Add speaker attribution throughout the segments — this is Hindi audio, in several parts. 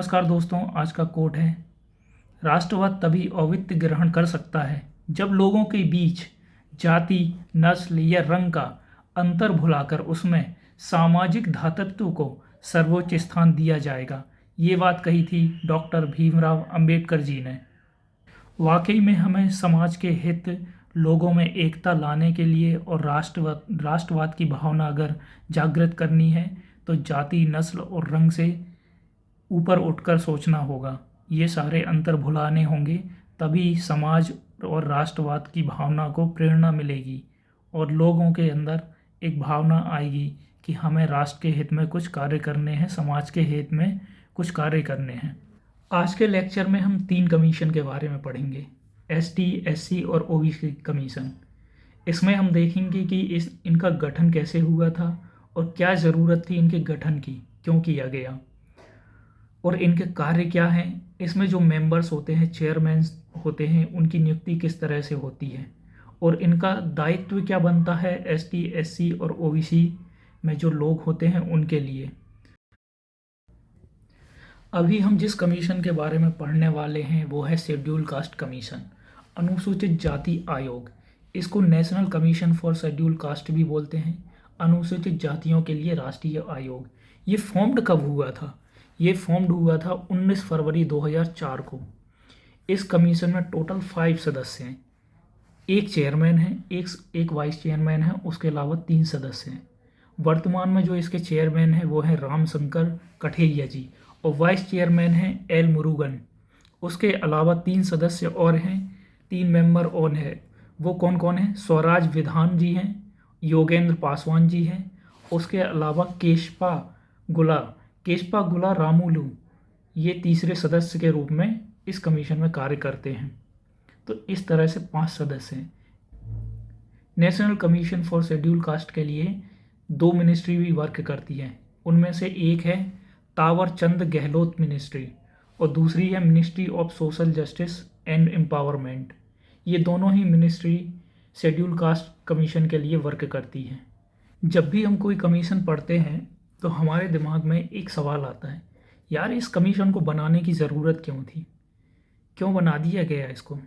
Speaker 1: नमस्कार दोस्तों, आज का कोट है, राष्ट्रवाद तभी औचित्य ग्रहण कर सकता है जब लोगों के बीच जाति, नस्ल या रंग का अंतर भुलाकर उसमें सामाजिक धातृत्व को सर्वोच्च स्थान दिया जाएगा। ये बात कही थी डॉक्टर भीमराव अंबेडकर जी ने। वाकई में हमें समाज के हित, लोगों में एकता लाने के लिए और राष्ट्रवाद की भावना अगर जागृत करनी है तो जाति, नस्ल और रंग से ऊपर उठकर सोचना होगा। ये सारे अंतर भुलाने होंगे, तभी समाज और राष्ट्रवाद की भावना को प्रेरणा मिलेगी और लोगों के अंदर एक भावना आएगी कि हमें राष्ट्र के हित में कुछ कार्य करने हैं, समाज के हित में कुछ कार्य करने हैं। आज के लेक्चर में हम 3 कमीशन के बारे में पढ़ेंगे, एसटी, एससी और ओबीसी कमीशन। इसमें हम देखेंगे कि इनका गठन कैसे हुआ था और क्या ज़रूरत थी इनके गठन की, क्यों किया गया और इनके कार्य क्या हैं। इसमें जो मेंबर्स होते हैं, चेयरमैन होते हैं, उनकी नियुक्ति किस तरह से होती है और इनका दायित्व क्या बनता है एसटी, एससी और ओबीसी में जो लोग होते हैं उनके लिए। अभी हम जिस कमीशन के बारे में पढ़ने वाले हैं वो है शेड्यूल कास्ट कमीशन, अनुसूचित जाति आयोग। इसको national commission for schedule caste भी बोलते हैं, अनुसूचित जातियों के लिए राष्ट्रीय आयोग। ये फॉर्म्ड कब हुआ था? ये फॉर्म्ड हुआ था 19 फरवरी 2004 को। इस कमीशन में टोटल 5 सदस्य हैं, एक चेयरमैन है, एक वाइस चेयरमैन है, उसके अलावा 3 सदस्य हैं। वर्तमान में जो इसके चेयरमैन हैं वो है रामशंकर कठेरिया जी और वाइस चेयरमैन हैं एल मुरुगन। उसके अलावा 3 सदस्य और हैं, 3 मेंबर और हैं। वो कौन कौन है? स्वराज विधान जी हैं, योगेंद्र पासवान जी हैं, उसके अलावा केशपा गुला रामुलू, ये तीसरे सदस्य के रूप में इस कमीशन में कार्य करते हैं। तो इस तरह से 5 सदस्य हैं। National commission for schedule caste के लिए 2 मिनिस्ट्री भी वर्क करती है। उनमें से एक है तावर चंद गहलोत मिनिस्ट्री और दूसरी है ministry of social justice and empowerment. ये दोनों ही मिनिस्ट्री शेड्यूल कास्ट कमीशन के लिए वर्क करती है। जब भी हम कोई कमीशन पढ़ते हैं तो हमारे दिमाग में एक सवाल आता है, यार इस कमीशन को बनाने की ज़रूरत क्यों थी, क्यों बना दिया गया इसको।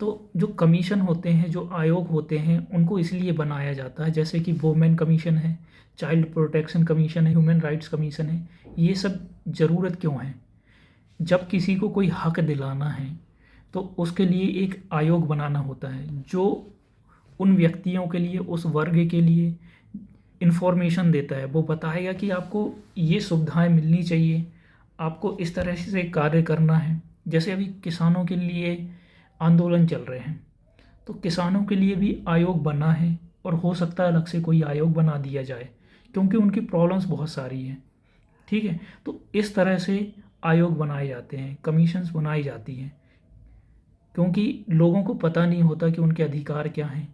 Speaker 1: तो जो कमीशन होते हैं, जो आयोग होते हैं, उनको इसलिए बनाया जाता है, जैसे कि वुमेन कमीशन है, चाइल्ड प्रोटेक्शन कमीशन है, ह्यूमन राइट्स कमीशन है। ये सब ज़रूरत क्यों है? जब किसी को कोई हक दिलाना है तो उसके लिए एक आयोग बनाना होता है जो उन व्यक्तियों के लिए, उस वर्ग के लिए इन्फॉर्मेशन देता है। वो बताएगा कि आपको ये सुविधाएं मिलनी चाहिए, आपको इस तरह से कार्य करना है। जैसे अभी किसानों के लिए आंदोलन चल रहे हैं तो किसानों के लिए भी आयोग बना है और हो सकता है अलग से कोई आयोग बना दिया जाए क्योंकि उनकी प्रॉब्लम्स बहुत सारी हैं। ठीक है, तो इस तरह से आयोग बनाए जाते हैं, कमीशंस बनाई जाती हैं, क्योंकि लोगों को पता नहीं होता कि उनके अधिकार क्या हैं,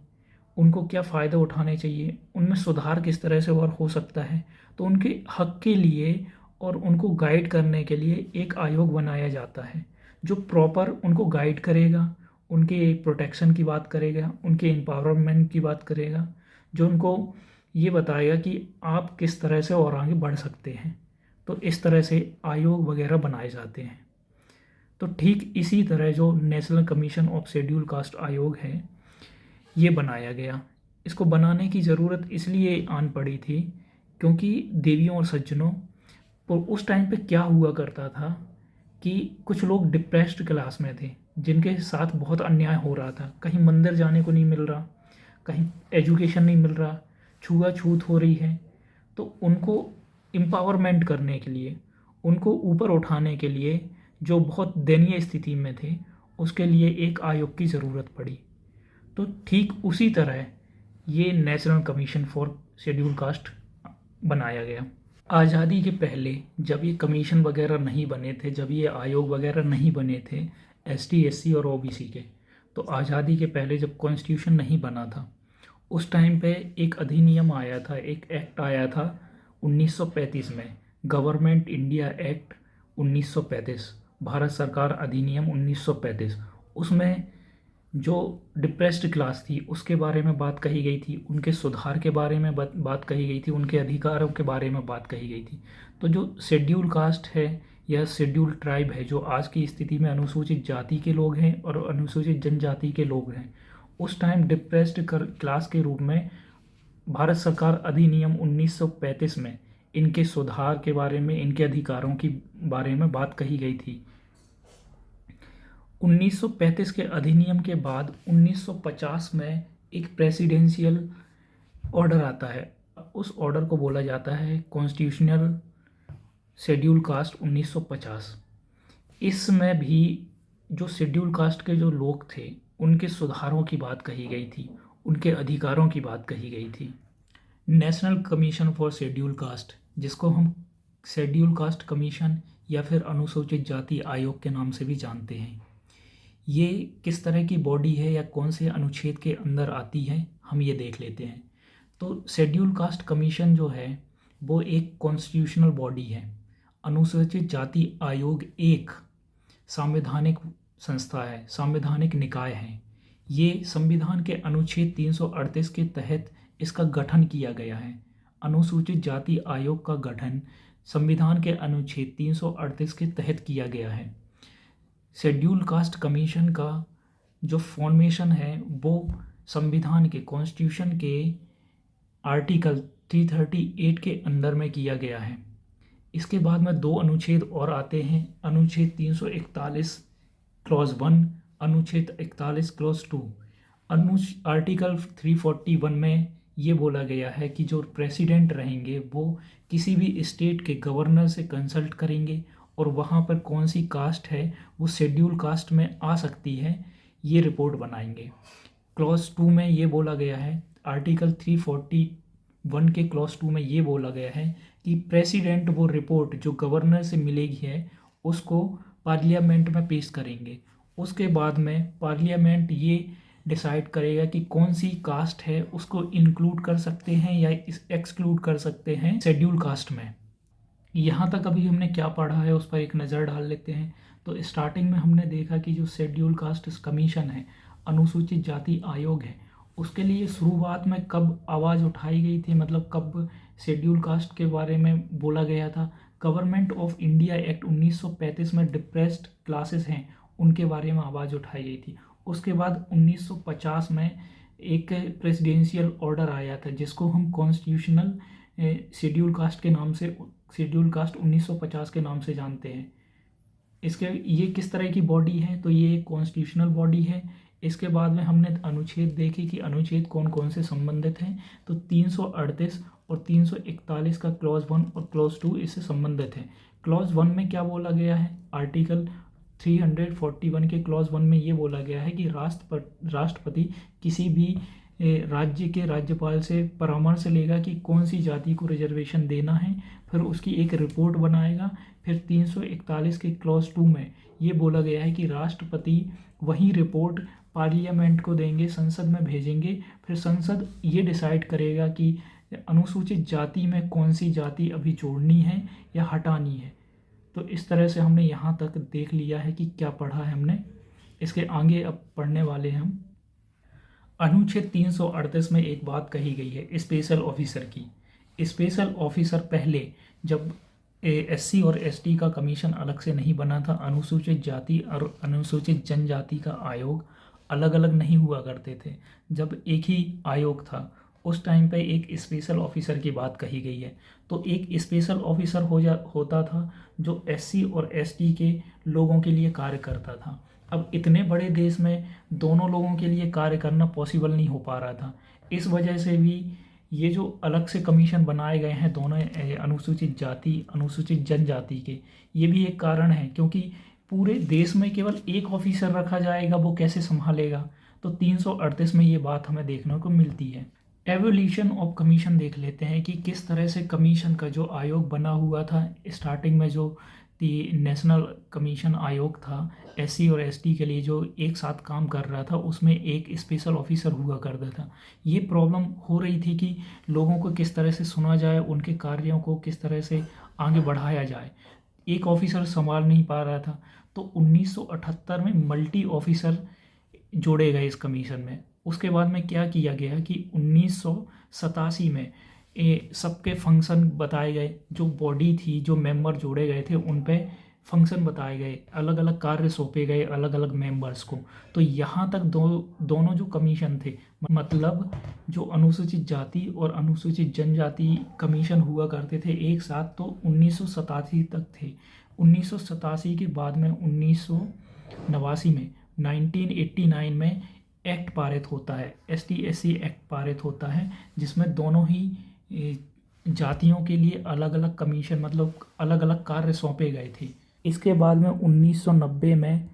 Speaker 1: उनको क्या फ़ायदे उठाने चाहिए, उनमें सुधार किस तरह से और हो सकता है। तो उनके हक के लिए और उनको गाइड करने के लिए एक आयोग बनाया जाता है जो प्रॉपर उनको गाइड करेगा, उनके प्रोटेक्शन की बात करेगा, उनके एम्पावरमेंट की बात करेगा, जो उनको ये बताएगा कि आप किस तरह से और आगे बढ़ सकते हैं। तो इस तरह से आयोग वगैरह बनाए जाते हैं। तो ठीक इसी तरह जो national commission of schedule caste आयोग है, ये बनाया गया। इसको बनाने की ज़रूरत इसलिए आन पड़ी थी क्योंकि देवियों और सज्जनों, तो उस टाइम पे क्या हुआ करता था कि कुछ लोग डिप्रेस्ड क्लास में थे जिनके साथ बहुत अन्याय हो रहा था। कहीं मंदिर जाने को नहीं मिल रहा, कहीं एजुकेशन नहीं मिल रहा, छुआछूत हो रही है। तो उनको एम्पावरमेंट करने के लिए, उनको ऊपर उठाने के लिए, जो बहुत दयनीय स्थिति में थे, उसके लिए एक आयोग की ज़रूरत पड़ी। तो ठीक उसी तरह ये national commission for schedule caste बनाया गया। आज़ादी के पहले जब ये कमीशन वगैरह नहीं बने थे, जब ये आयोग वगैरह नहीं बने थे एसटी, एससी और ओबीसी के, तो आज़ादी के पहले जब कॉन्स्टिट्यूशन नहीं बना था उस टाइम पे एक अधिनियम आया था, एक एक्ट आया था 1935 में, गवर्नमेंट इंडिया एक्ट 1935, भारत सरकार अधिनियम 1935। उसमें जो डिप्रेस्ड क्लास थी उसके बारे में बात कही गई थी, उनके सुधार के बारे में बात कही गई थी, उनके अधिकारों के बारे में बात कही गई थी। तो जो शेड्यूल कास्ट है यह शेड्यूल ट्राइब है जो आज की स्थिति में अनुसूचित जाति के लोग हैं और अनुसूचित जनजाति के लोग हैं। उस टाइम डिप्रेस्ड क्लास के रूप में भारत सरकार अधिनियम 1935 में इनके सुधार के बारे में, इनके अधिकारों के बारे में बात कही गई थी। 1935 के अधिनियम के बाद 1950 में एक प्रेसिडेंशियल ऑर्डर आता है। उस ऑर्डर को बोला जाता है कॉन्स्टिट्यूशनल शेड्यूल कास्ट 1950। इसमें भी जो शेड्यूल कास्ट के जो लोग थे उनके सुधारों की बात कही गई थी, उनके अधिकारों की बात कही गई थी। National commission for schedule caste, जिसको हम शेड्यूल कास्ट कमीशन या फिर अनुसूचित जाति आयोग के नाम से भी जानते हैं, ये किस तरह की बॉडी है या कौन से अनुच्छेद के अंदर आती है, हम ये देख लेते हैं। तो शेड्यूल कास्ट कमीशन जो है वो एक कॉन्स्टिट्यूशनल बॉडी है। अनुसूचित जाति आयोग एक संवैधानिक संस्था है, संवैधानिक निकाय है। ये संविधान के अनुच्छेद 338 के तहत इसका गठन किया गया है। अनुसूचित जाति आयोग का गठन संविधान के अनुच्छेद 338 के तहत किया गया है। शेड्यूल कास्ट कमीशन का जो फॉर्मेशन है वो संविधान के, कॉन्स्टिट्यूशन के आर्टिकल 338 के अंदर में किया गया है। इसके बाद में दो अनुच्छेद और आते हैं, अनुच्छेद 341 क्लॉज 1, अनुच्छेद 41 क्लॉज 2। आर्टिकल 341 में ये बोला गया है कि जो प्रेसिडेंट रहेंगे वो किसी भी स्टेट के गवर्नर से कंसल्ट करेंगे और वहाँ पर कौन सी कास्ट है वो शेड्यूल कास्ट में आ सकती है, ये रिपोर्ट बनाएंगे। क्लॉज 2 में ये बोला गया है, आर्टिकल 341 के क्लॉज 2 में ये बोला गया है कि प्रेसिडेंट वो रिपोर्ट जो गवर्नर से मिलेगी है उसको पार्लियामेंट में पेश करेंगे। उसके बाद में पार्लियामेंट ये डिसाइड करेगा कि कौन सी कास्ट है उसको इंक्लूड कर सकते हैं या एक्सक्लूड कर सकते हैं शेड्यूल कास्ट में। यहाँ तक अभी हमने क्या पढ़ा है उस पर एक नज़र डाल लेते हैं। तो स्टार्टिंग में हमने देखा कि जो शेड्यूल कास्ट कमीशन है, अनुसूचित जाति आयोग है, उसके लिए शुरुआत में कब आवाज़ उठाई गई थी, मतलब कब शेड्यूल कास्ट के बारे में बोला गया था। गवर्नमेंट ऑफ इंडिया एक्ट 1935 में डिप्रेस्ड क्लासेस हैं उनके बारे में आवाज़ उठाई गई थी। उसके बाद 1950 में एक प्रेसिडेंशियल ऑर्डर आया था जिसको हम कॉन्स्टिट्यूशनल शेड्यूल कास्ट के नाम से, शेड्यूल कास्ट 1950 के नाम से जानते हैं। इसके ये किस तरह की बॉडी है, तो ये एक कॉन्स्टिट्यूशनल बॉडी है। इसके बाद में हमने अनुच्छेद देखे कि अनुच्छेद कौन कौन से संबंधित हैं। तो 338 और 341 का क्लॉज 1 और क्लॉज 2 इससे संबंधित है। क्लॉज 1 में क्या बोला गया है, आर्टिकल 341 के क्लॉज 1 में ये बोला गया है कि राष्ट्रपति किसी भी राज्य के राज्यपाल से परामर्श लेगा कि कौन सी जाति को रिजर्वेशन देना है, फिर उसकी एक रिपोर्ट बनाएगा। फिर 341 के क्लॉज 2 में ये बोला गया है कि राष्ट्रपति वही रिपोर्ट पार्लियामेंट को देंगे, संसद में भेजेंगे। फिर संसद ये डिसाइड करेगा कि अनुसूचित जाति में कौन सी जाति अभी जोड़नी है या हटानी है। तो इस तरह से हमने यहाँ तक देख लिया है कि क्या पढ़ा है हमने। इसके आगे अब पढ़ने वाले हैं हम। अनुच्छेद 338 में एक बात कही गई है स्पेशल ऑफिसर की। स्पेशल ऑफिसर पहले जब एससी और एसटी का कमीशन अलग से नहीं बना था, अनुसूचित जाति और अनुसूचित जनजाति का आयोग अलग अलग नहीं हुआ करते थे, जब एक ही आयोग था उस टाइम पे एक स्पेशल ऑफिसर की बात कही गई है। तो एक स्पेशल ऑफिसर होता था जो एससी और एसटी के लोगों के लिए कार्य करता था। अब इतने बड़े देश में दोनों लोगों के लिए कार्य करना पॉसिबल नहीं हो पा रहा था। इस वजह से भी ये जो अलग से कमीशन बनाए गए हैं दोनों अनुसूचित जाति अनुसूचित जनजाति के, ये भी एक कारण है, क्योंकि पूरे देश में केवल एक ऑफिसर रखा जाएगा, वो कैसे संभालेगा। तो 338 में ये बात हमें देखने को मिलती है। एवोल्यूशन ऑफ कमीशन देख लेते हैं कि किस तरह से कमीशन का जो आयोग बना हुआ था। स्टार्टिंग में जो नेशनल कमीशन आयोग था एससी और एसटी के लिए जो एक साथ काम कर रहा था, उसमें एक स्पेशल ऑफिसर हुआ करता था। ये प्रॉब्लम हो रही थी कि लोगों को किस तरह से सुना जाए, उनके कार्यों को किस तरह से आगे बढ़ाया जाए। एक ऑफिसर संभाल नहीं पा रहा था। तो 1978 में मल्टी ऑफिसर जोड़े गए इस कमीशन में। उसके बाद में क्या किया गया कि 1987 में सबके फंक्शन बताए गए, जो बॉडी थी, जो मेंबर जोड़े गए थे, उन पे फंक्शन बताए गए, अलग अलग कार्य सौंपे गए अलग अलग मेंबर्स को। तो यहाँ तक दोनों जो कमीशन थे, मतलब जो अनुसूचित जाति और अनुसूचित जनजाति कमीशन हुआ करते थे एक साथ, तो 1987 तक थे। 1987 के बाद में 1989 में 1989 में एक्ट पारित होता है, ST/SC एक्ट पारित होता है, जिसमें दोनों ही जातियों के लिए अलग अलग कमीशन, मतलब अलग अलग कार्य सौंपे गए थे। इसके बाद में 1990 में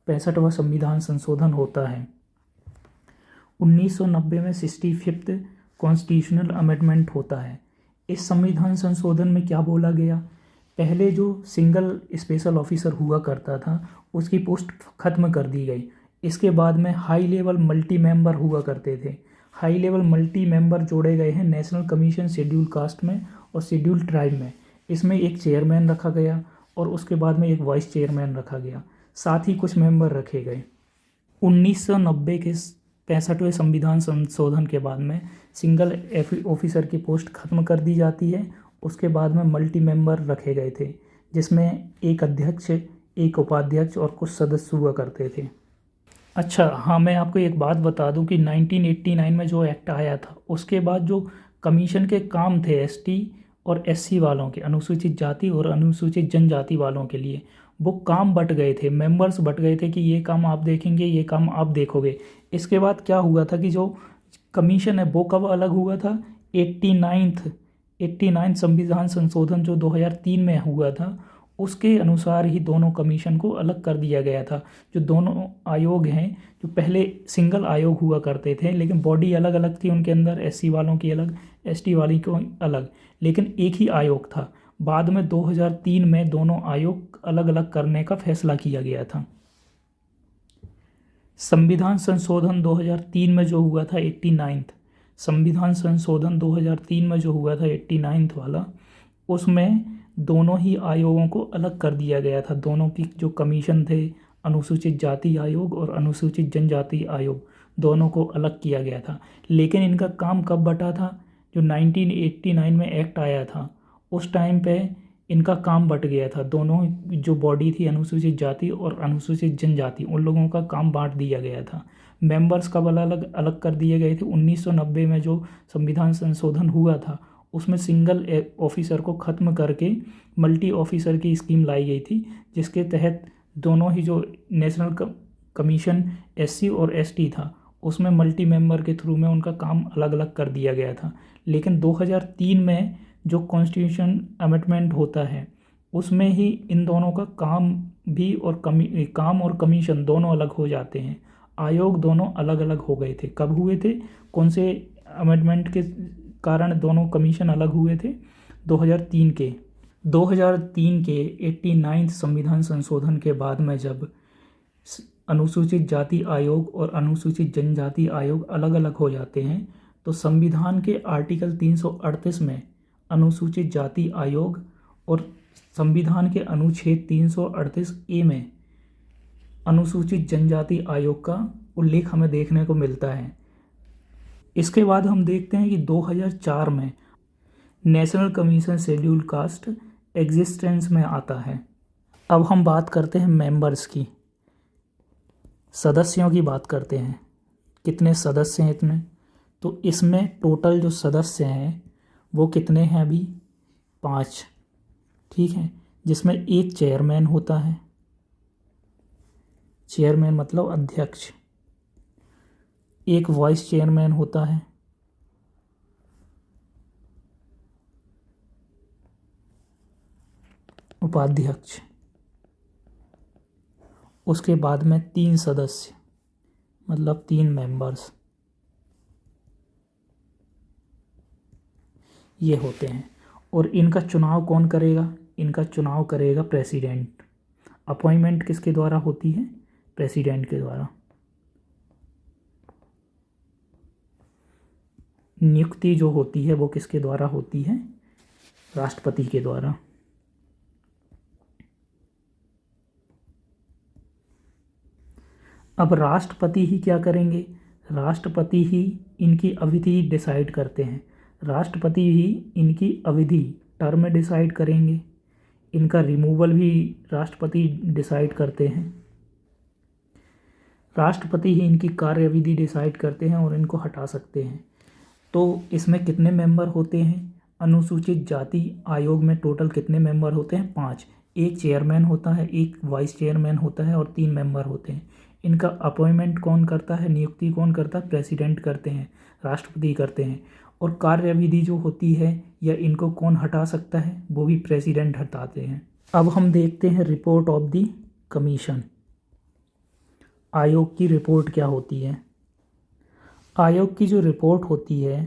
Speaker 1: 65वां संविधान संशोधन होता है। 1990 में 65th कॉन्स्टिट्यूशनल अमेंडमेंट होता है। इस संविधान संशोधन में क्या बोला गया, पहले जो सिंगल स्पेशल ऑफिसर हुआ करता था उसकी पोस्ट खत्म कर दी गई। इसके बाद में हाई लेवल मल्टी मेंबर हुआ करते थे। हाई लेवल मल्टी मेंबर जोड़े गए हैं नेशनल कमीशन शेड्यूल कास्ट में और शेड्यूल ट्राइब में। इसमें एक चेयरमैन रखा गया और उसके बाद में एक वाइस चेयरमैन रखा गया, साथ ही कुछ मेंबर रखे गए। 1990 के 65वें संविधान संशोधन के बाद में सिंगल ऑफिसर की पोस्ट खत्म कर दी जाती है। उसके बाद में मल्टी मेंबर रखे गए थे, जिसमें एक अध्यक्ष, एक उपाध्यक्ष और कुछ सदस्य हुआ करते थे। अच्छा हाँ, मैं आपको एक बात बता दूं कि 1989 में जो एक्ट आया था उसके बाद जो कमीशन के काम थे ST और SC वालों के, अनुसूचित जाति और अनुसूचित जनजाति वालों के लिए, वो काम बट गए थे, मेंबर्स बट गए थे कि ये काम आप देखेंगे, ये काम आप देखोगे। इसके बाद क्या हुआ था कि जो कमीशन है वो कब अलग हुआ था, 89 संविधान संशोधन जो 2003 में हुआ था उसके अनुसार ही दोनों कमीशन को अलग कर दिया गया था। जो दोनों आयोग हैं, जो पहले सिंगल आयोग हुआ करते थे लेकिन बॉडी अलग अलग थी उनके अंदर, SC वालों की अलग, ST वाली को अलग, लेकिन एक ही आयोग था। बाद में 2003 में दोनों आयोग अलग अलग करने का फैसला किया गया था। संविधान संशोधन 2003 में जो हुआ था, 89 संविधान संशोधन 2003 में जो हुआ था 89 वाला, उसमें दोनों ही आयोगों को अलग कर दिया गया था। दोनों की जो कमीशन थे, अनुसूचित जाति आयोग और अनुसूचित जनजाति आयोग, दोनों को अलग किया गया था। लेकिन इनका काम कब बटा था, जो 1989 में एक्ट आया था उस टाइम पे इनका काम बट गया था। दोनों जो बॉडी थी, अनुसूचित जाति और अनुसूचित जनजाति, उन लोगों का काम बांट दिया गया था। मेंबर्स कब अलग अलग कर दिए गए थे, 1990 में जो संविधान संशोधन हुआ था उसमें सिंगल ऑफिसर को ख़त्म करके मल्टी ऑफिसर की स्कीम लाई गई थी, जिसके तहत दोनों ही जो नेशनल कमीशन SC और ST था उसमें मल्टी मेंबर के थ्रू में उनका काम अलग अलग कर दिया गया था। लेकिन 2003 में जो कॉन्स्टिट्यूशन अमेंडमेंट होता है उसमें ही इन दोनों का काम भी और काम और कमीशन दोनों अलग हो जाते हैं। आयोग दोनों अलग अलग हो गए थे। कब हुए थे, कौन से अमेंडमेंट के कारण दोनों कमीशन अलग हुए थे, 2003 के 89 संविधान संशोधन के बाद में जब अनुसूचित जाति आयोग और अनुसूचित जनजाति आयोग अलग अलग हो जाते हैं तो संविधान के आर्टिकल 338 में अनुसूचित जाति आयोग और संविधान के अनुच्छेद 338A में अनुसूचित जनजाति आयोग का उल्लेख हमें देखने को मिलता है। इसके बाद हम देखते हैं कि 2004 में national commission schedule caste existence में आता है। अब हम बात करते हैं मेंबर्स की, सदस्यों की बात करते हैं। कितने सदस्य हैं इतने, तो इसमें टोटल जो सदस्य हैं वो कितने हैं, अभी 5, ठीक है, जिसमें एक चेयरमैन होता है, चेयरमैन मतलब अध्यक्ष, एक वाइस चेयरमैन होता है, उपाध्यक्ष, उसके बाद में 3 सदस्य मतलब 3 मेंबर्स, ये होते हैं। और इनका चुनाव कौन करेगा, इनका चुनाव करेगा प्रेसिडेंट। अपॉइंटमेंट किसके द्वारा होती है, प्रेसिडेंट के द्वारा। नियुक्ति जो होती है वो किसके द्वारा होती है, राष्ट्रपति के द्वारा। अब राष्ट्रपति ही क्या करेंगे, राष्ट्रपति ही इनकी अवधि डिसाइड करते हैं। राष्ट्रपति ही इनकी अवधि, टर्म डिसाइड करेंगे इनका रिमूवल भी राष्ट्रपति डिसाइड करते हैं। राष्ट्रपति ही इनकी कार्यविधि डिसाइड करते हैं और इनको हटा सकते हैं। तो इसमें कितने मेंबर होते हैं? अनुसूचित जाति आयोग में टोटल कितने मेंबर होते हैं? 5। एक चेयरमैन होता है, एक वाइस चेयरमैन होता है और 3 मेंबर होते हैं। इनका अपॉइंटमेंट कौन करता है, नियुक्ति कौन करता है? प्रेसिडेंट करते हैं, राष्ट्रपति करते हैं। और कार्यविधि जो होती है या इनको कौन हटा सकता है? वो भी प्रेसिडेंट हटाते हैं। अब हम देखते हैं रिपोर्ट ऑफ द कमीशन। आयोग की रिपोर्ट क्या होती है? आयोग की जो रिपोर्ट होती है,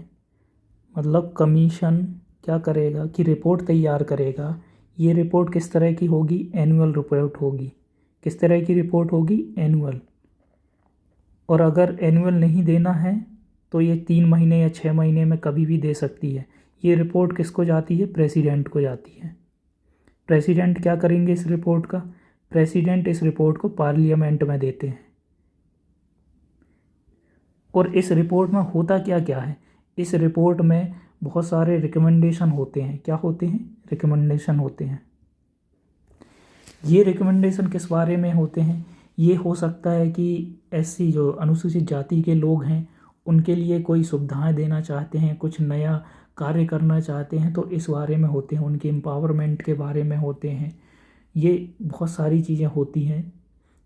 Speaker 1: मतलब कमीशन क्या करेगा कि रिपोर्ट तैयार करेगा। ये रिपोर्ट किस तरह की होगी? एनुअल रिपोर्ट होगी। किस तरह की रिपोर्ट होगी? एनुअल। और अगर एनुअल नहीं देना है तो ये 3 महीने या 6 महीने में कभी भी दे सकती है। ये रिपोर्ट किसको जाती है? प्रेसिडेंट को जाती है। प्रेसिडेंट क्या करेंगे इस रिपोर्ट का? प्रेसिडेंट इस रिपोर्ट को पार्लियामेंट में देते हैं। और इस रिपोर्ट में होता क्या क्या है? इस रिपोर्ट में बहुत सारे रिकमेंडेशन होते हैं। क्या होते हैं? रिकमेंडेशन होते हैं। ये रिकमेंडेशन किस बारे में होते हैं? ये हो सकता है कि एससी जो अनुसूचित जाति के लोग हैं उनके लिए कोई सुविधाएं देना चाहते हैं, कुछ नया कार्य करना चाहते हैं, तो इस बारे में होते हैं। उनके एम्पावरमेंट के बारे में होते हैं। ये बहुत सारी चीज़ें होती हैं।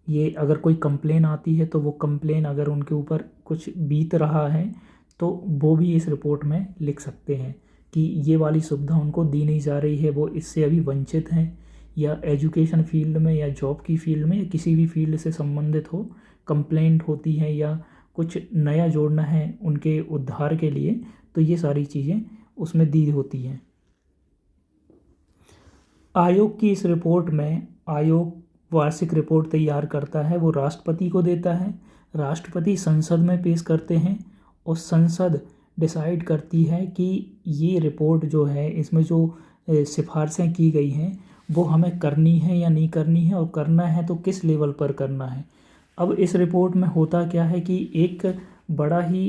Speaker 1: ये अगर कोई कंप्लेन आती है तो वो कंप्लेन अगर उनके ऊपर कुछ बीत रहा है तो वो भी इस रिपोर्ट में लिख सकते हैं कि ये वाली सुविधा उनको दी नहीं जा रही है, वो इससे अभी वंचित हैं, या एजुकेशन फील्ड में या जॉब की फील्ड में या किसी भी फील्ड से संबंधित हो कंप्लेंट होती है या कुछ नया जोड़ना है उनके उद्धार के लिए, तो ये सारी चीज़ें उसमें दी होती हैं। आयोग की इस रिपोर्ट में आयोग वार्षिक रिपोर्ट तैयार करता है, वो राष्ट्रपति को देता है। राष्ट्रपति संसद में पेश करते हैं और संसद डिसाइड करती है कि ये रिपोर्ट जो है इसमें जो सिफारिशें की गई हैं वो हमें करनी है या नहीं करनी है, और करना है तो किस लेवल पर करना है। अब इस रिपोर्ट में होता क्या है कि एक बड़ा ही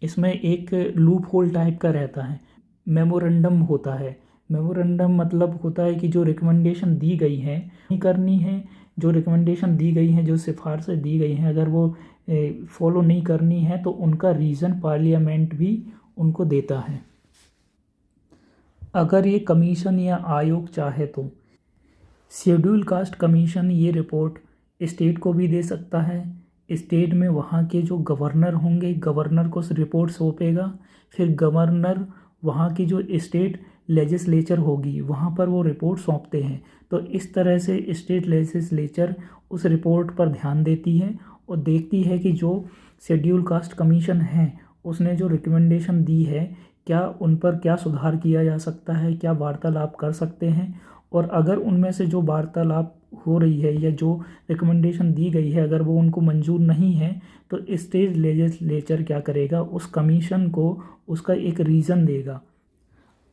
Speaker 1: इसमें एक लूप होल टाइप का रहता है। मेमोरेंडम होता है। मेमोरेंडम मतलब होता है कि जो रिकमेंडेशन दी गई है नहीं करनी है, जो रिकमेंडेशन दी गई हैं, जो सिफारिशें दी गई हैं, अगर वो फॉलो नहीं करनी है तो उनका रीज़न पार्लियामेंट भी उनको देता है। अगर ये कमीशन या आयोग चाहे तो शेड्यूल कास्ट कमीशन ये रिपोर्ट स्टेट को भी दे सकता है। स्टेट में वहाँ के जो गवर्नर होंगे, गवर्नर को रिपोर्ट सौंपेगा, फिर गवर्नर वहाँ की जो स्टेट लेजिस्लेचर होगी वहाँ पर वो रिपोर्ट सौंपते हैं। तो इस तरह से स्टेट लेजिस्लेचर उस रिपोर्ट पर ध्यान देती है और देखती है कि जो शेड्यूल कास्ट कमीशन है उसने जो रिकमेंडेशन दी है क्या उन पर क्या सुधार किया जा सकता है, क्या वार्तालाप कर सकते हैं। और अगर उनमें से जो वार्तालाप हो रही है या जो रिकमेंडेशन दी गई है अगर वो उनको मंजूर नहीं है तो स्टेट लेजिस्लेचर क्या करेगा, उस कमीशन को उसका एक रीज़न देगा।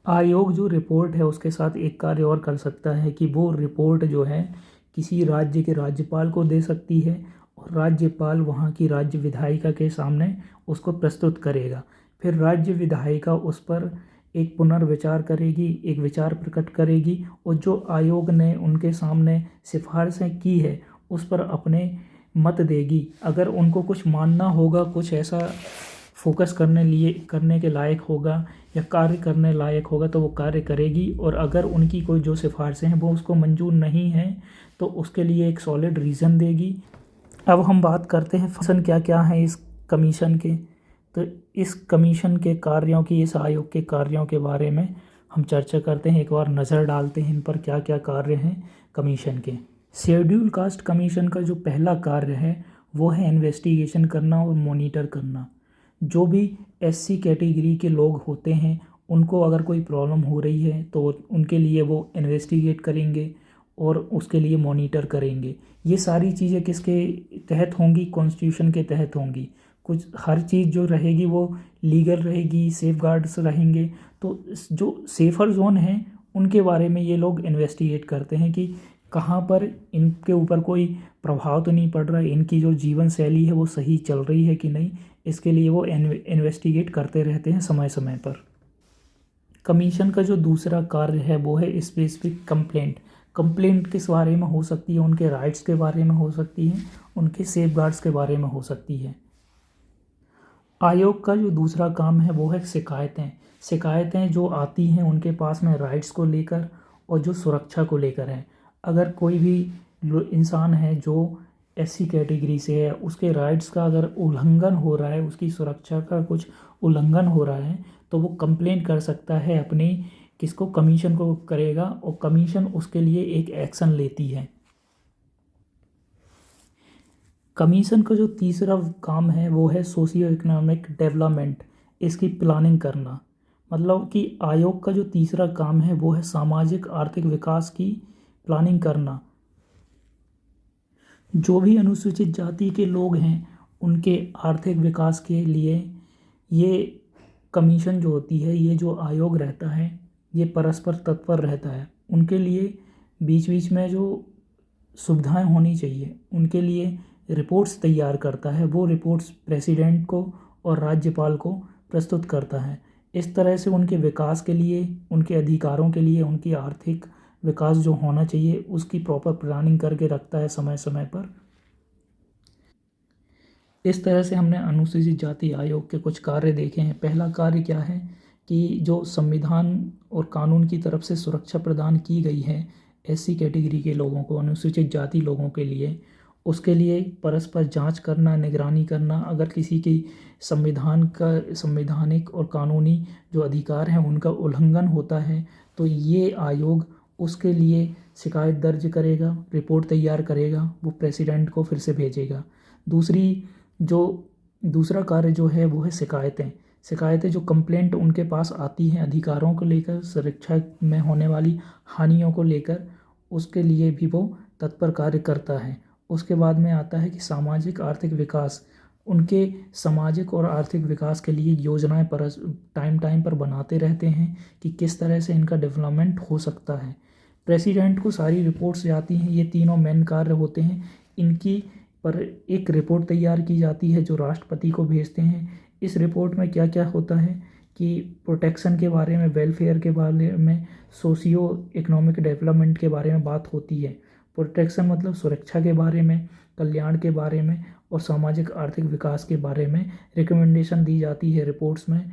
Speaker 1: आयोग जो रिपोर्ट है उसके साथ एक कार्य और कर सकता है कि वो रिपोर्ट जो है किसी राज्य के राज्यपाल को दे सकती है और राज्यपाल वहाँ की राज्य विधायिका के सामने उसको प्रस्तुत करेगा। फिर राज्य विधायिका उस पर एक पुनर्विचार करेगी, एक विचार प्रकट करेगी और जो आयोग ने उनके सामने सिफारिशें की है उस पर अपने मत देगी। अगर उनको कुछ मानना होगा, कुछ ऐसा फोकस करने के लायक होगा या कार्य करने लायक होगा तो वो कार्य करेगी। और अगर उनकी कोई जो सिफारिशें हैं वो उसको मंजूर नहीं है तो उसके लिए एक सॉलिड रीज़न देगी। अब हम बात करते हैं फंक्शन क्या क्या हैं इस कमीशन के। तो इस कमीशन के कार्यों की, इस आयोग के कार्यों के बारे में हम चर्चा करते हैं, एक बार नज़र डालते हैं इन पर क्या क्या कार्य हैं कमीशन के। शेड्यूल कास्ट कमीशन का जो पहला कार्य है वो है इन्वेस्टिगेशन करना और मॉनिटर करना। जो भी एससी कैटेगरी के लोग होते हैं उनको अगर कोई प्रॉब्लम हो रही है तो उनके लिए वो इन्वेस्टिगेट करेंगे और उसके लिए मॉनिटर करेंगे। ये सारी चीज़ें किसके तहत होंगी? कॉन्स्टिट्यूशन के तहत होंगी। कुछ हर चीज़ जो रहेगी वो लीगल रहेगी, सेफगार्ड्स रहेंगे। तो जो सेफ़र जोन हैं उनके बारे में ये लोग इन्वेस्टिगेट करते हैं कि कहाँ पर इनके ऊपर कोई प्रभाव तो नहीं पड़ रहा है, इनकी जो जीवन शैली है वो सही चल रही है कि नहीं, इसके लिए वो इन्वेस्टिगेट करते रहते हैं समय समय पर। कमीशन का जो दूसरा कार्य है वो है स्पेसिफिक कंप्लेंट। कंप्लेंट किस बारे में हो सकती है, उनके राइट्स के बारे में हो सकती है, उनके सेफगार्ड्स के बारे में हो सकती है। आयोग का जो दूसरा काम है वो है शिकायतें। शिकायतें जो आती हैं उनके पास में राइट्स को लेकर और जो सुरक्षा को लेकर है। अगर कोई भी इंसान है जो एससी कैटेगरी से है, उसके राइट्स का अगर उल्लंघन हो रहा है, उसकी सुरक्षा का कुछ उल्लंघन हो रहा है, तो वो कंप्लेंट कर सकता है अपनी किसको, कमीशन को करेगा, और कमीशन उसके लिए एक एक्शन लेती है। कमीशन का जो तीसरा काम है वो है सोशियो इकोनॉमिक डेवलपमेंट, इसकी प्लानिंग करना। मतलब कि आयोग का जो तीसरा काम है वो है सामाजिक आर्थिक विकास की प्लानिंग करना। जो भी अनुसूचित जाति के लोग हैं उनके आर्थिक विकास के लिए ये कमीशन जो होती है, ये जो आयोग रहता है, ये परस्पर तत्पर रहता है। उनके लिए बीच बीच में जो सुविधाएं होनी चाहिए उनके लिए रिपोर्ट्स तैयार करता है। वो रिपोर्ट्स प्रेसिडेंट को और राज्यपाल को प्रस्तुत करता है। इस तरह से उनके विकास के लिए, उनके अधिकारों के लिए, उनकी आर्थिक विकास जो होना चाहिए उसकी प्रॉपर प्लानिंग करके रखता है समय समय पर। इस तरह से हमने अनुसूचित जाति आयोग के कुछ कार्य देखे हैं। पहला कार्य क्या है कि जो संविधान और कानून की तरफ से सुरक्षा प्रदान की गई है एससी कैटेगरी के लोगों को, अनुसूचित जाति लोगों के लिए, उसके लिए परस्पर जांच करना, निगरानी करना। अगर किसी की संवैधानिक और कानूनी जो अधिकार हैं उनका उल्लंघन होता है तो ये आयोग उसके लिए शिकायत दर्ज करेगा, रिपोर्ट तैयार करेगा, वो प्रेसिडेंट को फिर से भेजेगा। दूसरा कार्य जो है वो है शिकायतें। शिकायतें जो कंप्लेंट उनके पास आती हैं अधिकारों को लेकर, सुरक्षा में होने वाली हानियों को लेकर, उसके लिए भी वो तत्पर कार्य करता है। उसके बाद में आता है कि सामाजिक आर्थिक विकास। उनके सामाजिक और आर्थिक विकास के लिए योजनाएं टाइम पर बनाते रहते हैं कि किस तरह से इनका डेवलपमेंट हो सकता है। प्रेसिडेंट को सारी रिपोर्ट्स जाती हैं, ये तीनों मेन कार्य होते हैं इनकी, पर एक रिपोर्ट तैयार की जाती है जो राष्ट्रपति को भेजते हैं। इस रिपोर्ट में क्या क्या होता है कि प्रोटेक्शन के बारे में, वेलफेयर के बारे में, सोशियो इकोनॉमिक डेवलपमेंट के बारे में बात होती है। प्रोटेक्शन मतलब सुरक्षा के बारे में, कल्याण के बारे में और सामाजिक आर्थिक विकास के बारे में रिकमेंडेशन दी जाती है रिपोर्ट्स में।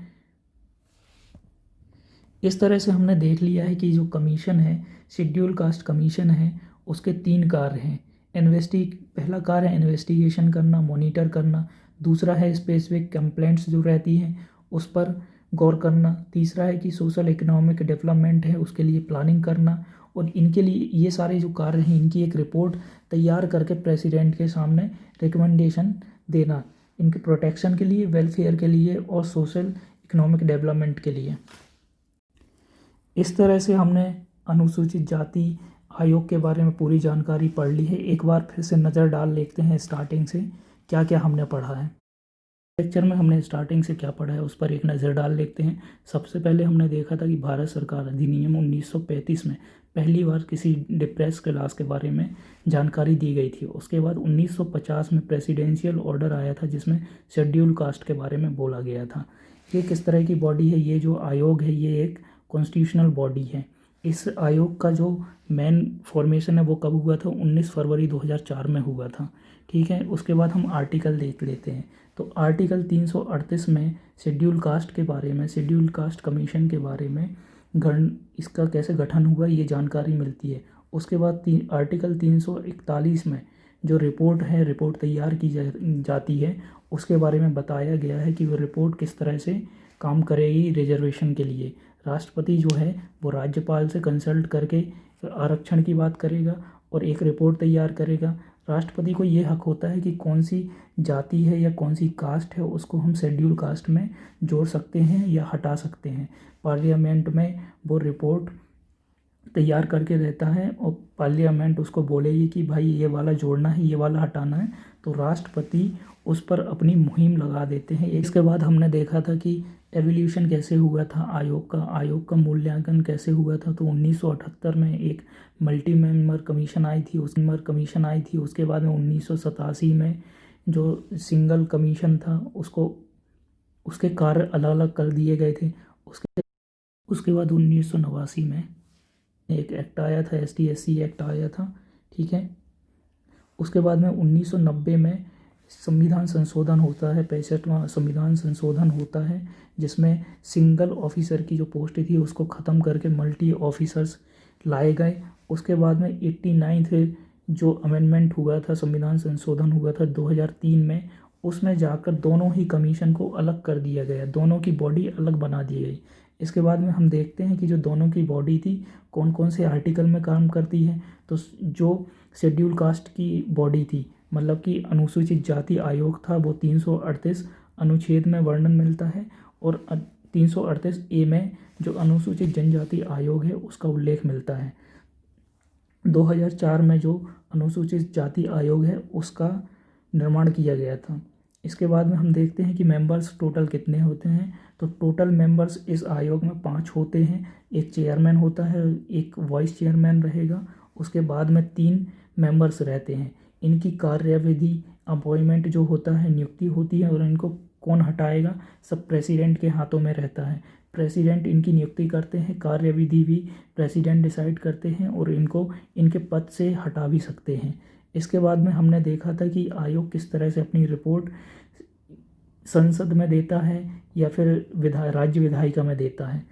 Speaker 1: इस तरह से हमने देख लिया है कि जो कमीशन है, शेड्यूल कास्ट कमीशन है, उसके 3 कार्य हैं। पहला कार्य है इन्वेस्टिगेशन करना, मॉनिटर करना। दूसरा है स्पेसिफिक कंप्लेंट्स जो रहती हैं उस पर गौर करना। तीसरा है कि सोशल इकोनॉमिक डेवलपमेंट है उसके लिए प्लानिंग करना। और इनके लिए ये सारे जो कार्य हैं इनकी एक रिपोर्ट तैयार करके प्रेसिडेंट के सामने रिकमेंडेशन देना, इनके प्रोटेक्शन के लिए, वेलफेयर के लिए और सोशल इकोनॉमिक डेवलपमेंट के लिए। इस तरह से हमने अनुसूचित जाति आयोग के बारे में पूरी जानकारी पढ़ ली है। एक बार फिर से नज़र डाल लेते हैं स्टार्टिंग से क्या क्या हमने पढ़ा है। लेक्चर में हमने स्टार्टिंग से क्या पढ़ा है उस पर एक नज़र डाल लेते हैं। सबसे पहले हमने देखा था कि भारत सरकार अधिनियम 1935 में पहली बार किसी डिप्रेस क्लास के बारे में जानकारी दी गई थी। उसके बाद 1950 में प्रेसिडेंशियल ऑर्डर आया था जिसमें शेड्यूल कास्ट के बारे में बोला गया था। ये किस तरह की बॉडी है, ये जो आयोग है ये एक कॉन्स्टिट्यूशनल बॉडी है। इस आयोग का जो मेन फॉर्मेशन है वो कब हुआ था, 19 फरवरी 2004 में हुआ था। ठीक है, उसके बाद हम आर्टिकल देख लेते हैं। तो आर्टिकल 338 में शेड्यूल कास्ट के बारे में, शेड्यूल कास्ट कमीशन के बारे में, इसका कैसे गठन हुआ ये जानकारी मिलती है। उसके बाद आर्टिकल 341 में जो रिपोर्ट है, रिपोर्ट तैयार की जाती है, उसके बारे में बताया गया है कि वो रिपोर्ट किस तरह से काम करेगी रिजर्वेशन के लिए। राष्ट्रपति जो है वो राज्यपाल से कंसल्ट करके आरक्षण की बात करेगा और एक रिपोर्ट तैयार करेगा। राष्ट्रपति को ये हक होता है कि कौन सी जाति है या कौन सी कास्ट है उसको हम शेड्यूल कास्ट में जोड़ सकते हैं या हटा सकते हैं। पार्लियामेंट में वो रिपोर्ट तैयार करके रहता है और पार्लियामेंट उसको बोलेगी कि भाई ये वाला जोड़ना है, ये वाला हटाना है, तो राष्ट्रपति उस पर अपनी मुहिम लगा देते हैं। इसके बाद हमने देखा था कि एवोल्यूशन कैसे हुआ था आयोग का मूल्यांकन कैसे हुआ था। तो 1978 में एक मल्टी मेंबर कमीशन आई थी। उसके बाद में 1987 में जो सिंगल कमीशन था उसके कार्य अलग अलग कर दिए गए थे। उसके बाद 1989 में एक एक्ट आया था, ST/SC एक्ट आया था, ठीक है। उसके बाद में 1990 में संविधान संशोधन होता है, 65वां संविधान संशोधन होता है, जिसमें सिंगल ऑफिसर की जो पोस्ट थी उसको ख़त्म करके मल्टी ऑफिसर्स लाए गए। उसके बाद में 89th जो अमेंडमेंट हुआ था, संविधान संशोधन हुआ था 2003 में, उसमें जाकर दोनों ही कमीशन को अलग कर दिया गया, दोनों की बॉडी अलग बना दी गई। इसके बाद में हम देखते हैं कि जो दोनों की बॉडी थी कौन कौन से आर्टिकल में काम करती है। तो जो शेड्यूल कास्ट की बॉडी थी, मतलब कि अनुसूचित जाति आयोग था, वो 338 अनुच्छेद में वर्णन मिलता है, और 338A में जो अनुसूचित जनजाति आयोग है उसका उल्लेख मिलता है। 2004 में जो अनुसूचित जाति आयोग है उसका निर्माण किया गया था। इसके बाद में हम देखते हैं कि मेंबर्स टोटल कितने होते हैं। तो टोटल मेंबर्स इस आयोग में 5 होते हैं। एक चेयरमैन होता है, एक वाइस चेयरमैन रहेगा, उसके बाद में 3 मेंबर्स रहते हैं। इनकी कार्यविधि, अपॉइंटमेंट जो होता है, नियुक्ति होती है, और इनको कौन हटाएगा, सब प्रेसिडेंट के हाथों में रहता है। प्रेसिडेंट इनकी नियुक्ति करते हैं, कार्यविधि भी प्रेसिडेंट डिसाइड करते हैं, और इनको इनके पद से हटा भी सकते हैं। इसके बाद में हमने देखा था कि आयोग किस तरह से अपनी रिपोर्ट संसद में देता है या फिर राज्य विधायिका में देता है।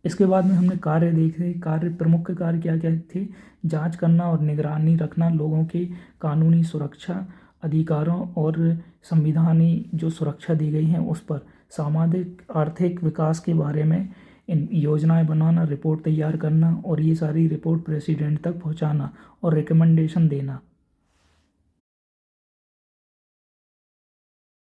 Speaker 1: इसके बाद में हमने कार्य देखे। प्रमुख कार्य क्या क्या थे? जांच करना और निगरानी रखना लोगों के कानूनी सुरक्षा, अधिकारों और संविधानी जो सुरक्षा दी गई है उस पर, सामाजिक आर्थिक विकास के बारे में इन योजनाएं बनाना, रिपोर्ट तैयार करना, और ये सारी रिपोर्ट प्रेसिडेंट तक पहुंचाना और रिकमेंडेशन देना।